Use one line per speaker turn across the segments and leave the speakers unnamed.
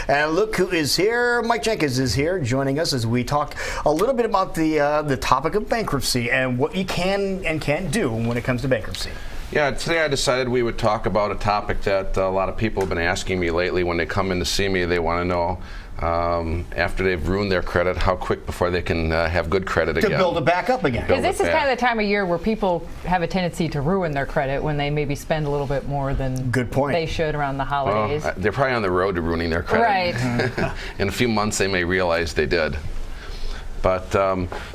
And look who is here. Mike Jankins is here joining us as we talk a little bit about the topic of bankruptcy and what you can and can't do when it comes to bankruptcy.
Yeah, today I decided we would talk about a topic that a lot of people have been asking me lately. When they come in to see me, they want to know, after they've ruined their credit, how quick before they can have good credit again.
To build it back up again.
Because this is kind of the time of year where people have a tendency to ruin their credit when they maybe spend a little bit more than they should around the holidays.
Well, they're probably on the road to ruining their credit.
Right.
In a few months, they may realize they did. But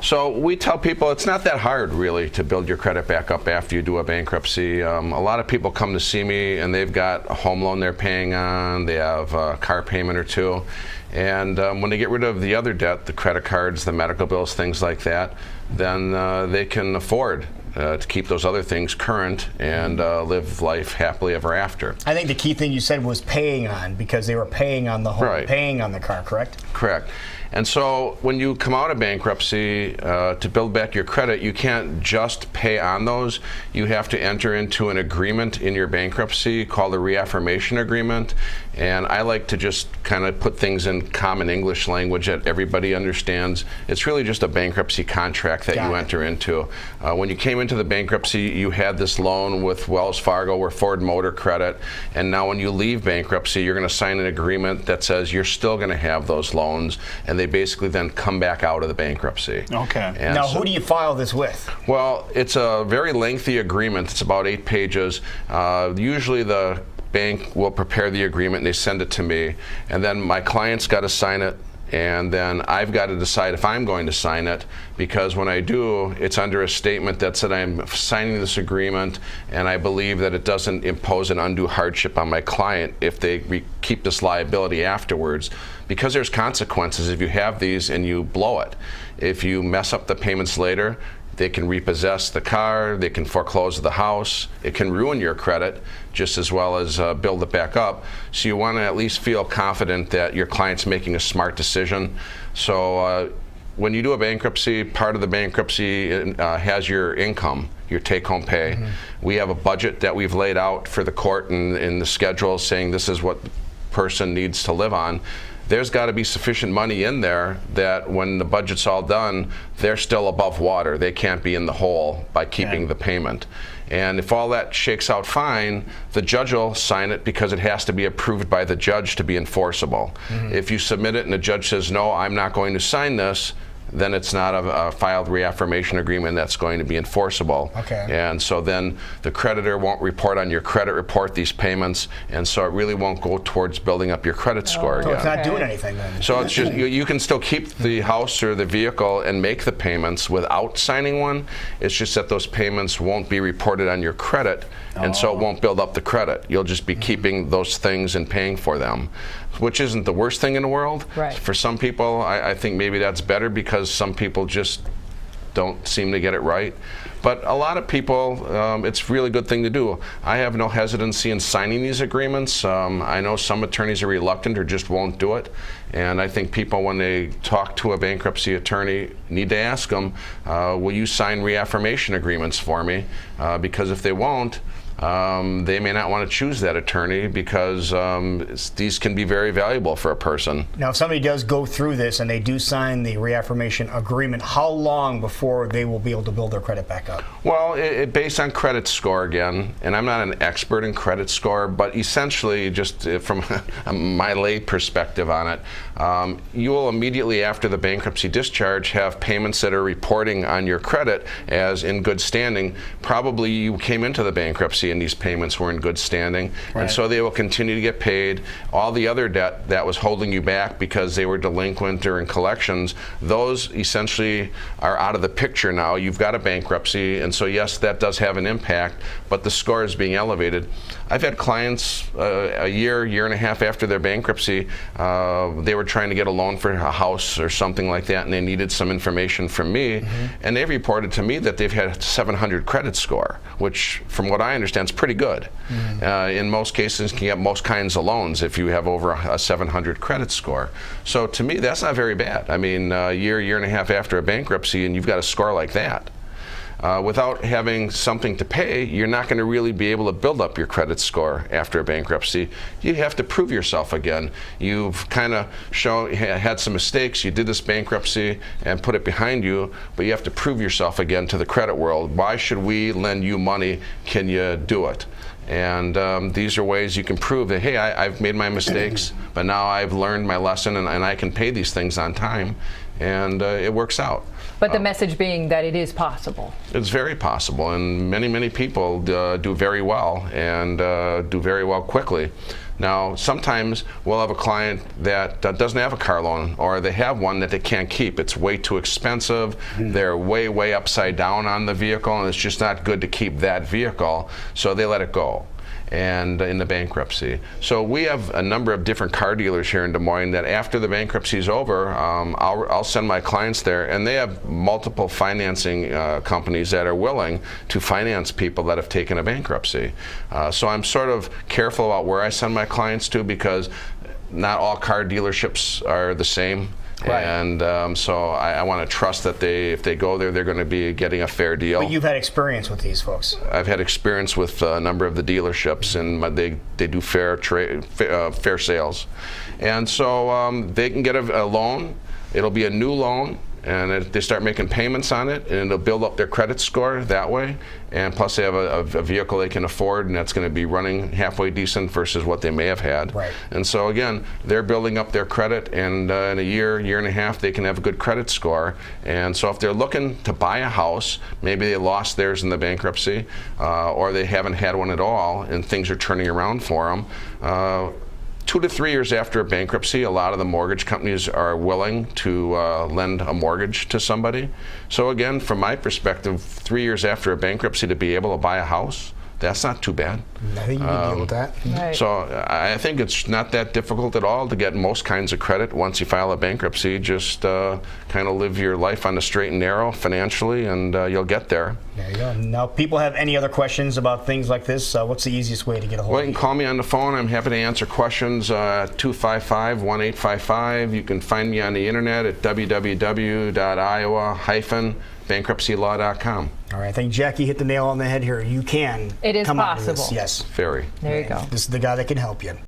so we tell people it's not that hard, really, to build your credit back up after you do a bankruptcy. A lot of people come to see me and they've got a home loan they're paying on, they have a car payment or two, and when they get rid of the other debt, the credit cards, the medical bills, things like that, then they can afford to keep those other things current and live life happily ever after.
I think the key thing you said was paying on, because they were paying on the home,
right,
paying on the car, correct?
Correct. And so when you come out of bankruptcy, to build back your credit, you can't just pay on those. You have to enter into an agreement in your bankruptcy called a reaffirmation agreement. And I like to just kind of put things in common English language that everybody understands. It's really just a bankruptcy contract that you enter into. When you came into the bankruptcy, you had this loan with Wells Fargo or Ford Motor Credit. And now when you leave bankruptcy, you're going to sign an agreement that says you're still going to have those loans. And they basically then come back out of the bankruptcy.
Okay.
And
now, who do you file this with?
Well, it's a very lengthy agreement. It's about 8 pages. Usually the bank will prepare the agreement and they send it to me, and then my client's got to sign it, and then I've got to decide if I'm going to sign it, because when I do, it's under a statement that said I'm signing this agreement and I believe that it doesn't impose an undue hardship on my client if they keep this liability afterwards, because there's consequences if you have these and you blow it. If you mess up the payments later, they can repossess the car, they can foreclose the house, it can ruin your credit just as well as build it back up. So you want to at least feel confident that your client's making a smart decision. So when you do a bankruptcy, part of the bankruptcy has your income, your take-home pay. Mm-hmm. We have a budget that we've laid out for the court in the schedule saying this is what the person needs to live on. There's got to be sufficient money in there that when the budget's all done, they're still above water. They can't be in the hole by keeping the payment. And if all that shakes out fine, the judge will sign it because it has to be approved by the judge to be enforceable. Mm-hmm. If you submit it and the judge says, no, I'm not going to sign this, then it's not a filed reaffirmation agreement that's going to be enforceable. Okay. And so then the creditor won't report on your credit report these payments, and so it really won't go towards building up your credit score again.
So it's not doing anything then.
So it's just, you can still keep the house or the vehicle and make the payments without signing one. It's just that those payments won't be reported on your credit, and so it won't build up the credit. You'll just be keeping those things and paying for them, which isn't the worst thing in the world. Right. For some people, I think maybe that's better because some people just don't seem to get it right. But a lot of people, it's a really good thing to do. I have no hesitancy in signing these agreements. I know some attorneys are reluctant or just won't do it. And I think people, when they talk to a bankruptcy attorney, need to ask them, will you sign reaffirmation agreements for me? Because if they won't, they may not want to choose that attorney because these can be very valuable for a person.
Now, if somebody does go through this and they do sign the reaffirmation agreement, how long before they will be able to build their credit back up?
Well, it based on credit score again, and I'm not an expert in credit score, but essentially, just from my lay perspective on it, you will immediately after the bankruptcy discharge have payments that are reporting on your credit as in good standing. Probably you came into the bankruptcy and these payments were in good standing, and so they will continue to get paid. All the other debt that was holding you back because they were delinquent or in collections, those essentially are out of the picture now. You've got a bankruptcy, and so yes, that does have an impact, but the score is being elevated. I've had clients a year and a half after their bankruptcy, they were trying to get a loan for a house or something like that, and they needed some information from me, and they reported to me that they've had a 700 credit score, which from what I understand is pretty good. In most cases, you can get most kinds of loans if you have over a 700 credit score. So to me, that's not very bad. I mean, a year and a half after a bankruptcy, and you've got a score like that. without having something to pay, you're not going to really be able to build up your credit score after a bankruptcy. You have to prove yourself again. You've kind of had some mistakes. You did this bankruptcy and put it behind you, but you have to prove yourself again to the credit world. Why should we lend you money? Can you do it? And these are ways you can prove that, hey, I've made my mistakes, but now I've learned my lesson, and I can pay these things on time, and it works out.
But the message being that it is possible. It's
very possible, and many people do very well, and do very well quickly. Now, sometimes we'll have a client that doesn't have a car loan, or they have one that they can't keep. It's way too expensive. They're way upside down on the vehicle, and it's just not good to keep that vehicle, so they let it go. And in the bankruptcy. So we have a number of different car dealers here in Des Moines that after the bankruptcy is over, I'll send my clients there, and they have multiple financing companies that are willing to finance people that have taken a bankruptcy. So I'm sort of careful about where I send my clients to, because not all car dealerships are the same. Right. And so I want to trust that if they go there, they're going to be getting a fair deal.
But you've had experience with these folks.
I've had experience with a number of the dealerships, and they do fair sales. And so they can get a loan. It'll be a new loan, and they start making payments on it, and it'll build up their credit score that way. And plus they have a vehicle they can afford, and that's going to be running halfway decent versus what they may have had.
Right.
And so again, they're building up their credit, and in a year and a half, they can have a good credit score. And so if they're looking to buy a house, maybe they lost theirs in the bankruptcy, or they haven't had one at all, and things are turning around for them. 2 to 3 years after a bankruptcy, a lot of the mortgage companies are willing to lend a mortgage to somebody. So again, from my perspective, 3 years after a bankruptcy to be able to buy a house, that's not too bad.
I think you can deal with that.
Right.
So I think it's not that difficult at all to get most kinds of credit once you file a bankruptcy. Just kind of live your life on the straight and narrow financially, and you'll get there.
There you go. Now, people have any other questions about things like this? What's the easiest way to get a hold of you?
Well, you can call me on the phone. I'm happy to answer questions. 255-1855. You can find me on the internet at www.iowa-bankruptcylaw.com.
All right, I think Jackie hit the nail on the head here. You can.
It is
come out of
possible.
this. Yes.
Very.
There you go.
This is the guy that can help you.